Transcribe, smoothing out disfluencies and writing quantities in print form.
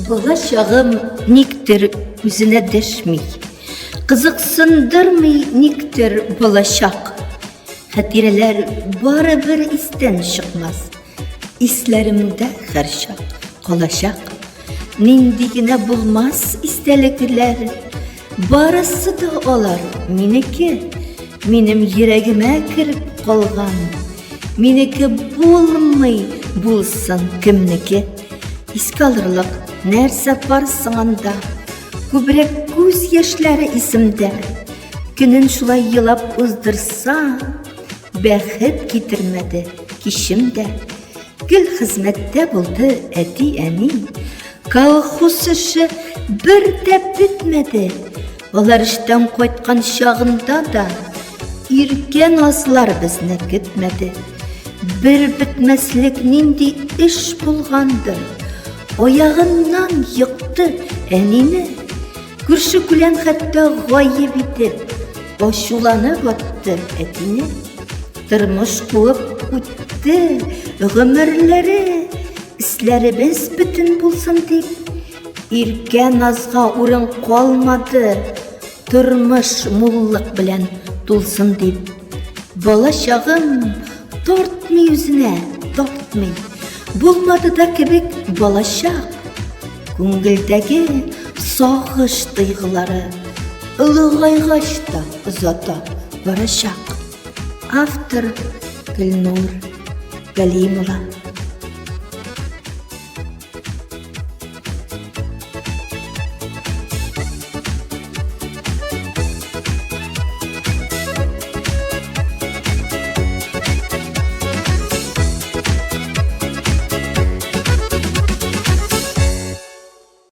Болашағым никтер үзіне дәшмей, қызықсындырмай никтер болашақ. Хатирелер бары бір істен шықмас, исләремдә ғаршақ, қолашақ. Ниндигіне булмас истәлекләр, барысы да олар минеке, минем йөрәгемә кіріп қалған. Минеке булмый булсын кемнеке. Искә алырлык нәрсә бар сыңанда, күбрәк күз яшьләре исемдә. Көнен шулай елап уздырса, бәхет китермәде кишемдә. Гел хезмәттә булды әти-әни, колхоз эше бер дә бетмәде. Алар эштән кайткан чагында да иркә назлар безне көтмәде. Бер бетмәслек нинди эш булгандыр. Аягыннан йыкты әнине, күрше-күлән хәтта гаеп итеп, ачуланып атты әтине. Тормыш куып үтте гомерләре, исләребез бөтен булсын дип, иркә назга урын калмады, тормыш муллык белән тулсын дип. Балачагым тартмый үзенә, тартмый, булмады да кебек балачак. Күңелдәге сагыш тойгылары ылыгайгач та озата барачак. Автор Гөлнур Галимова.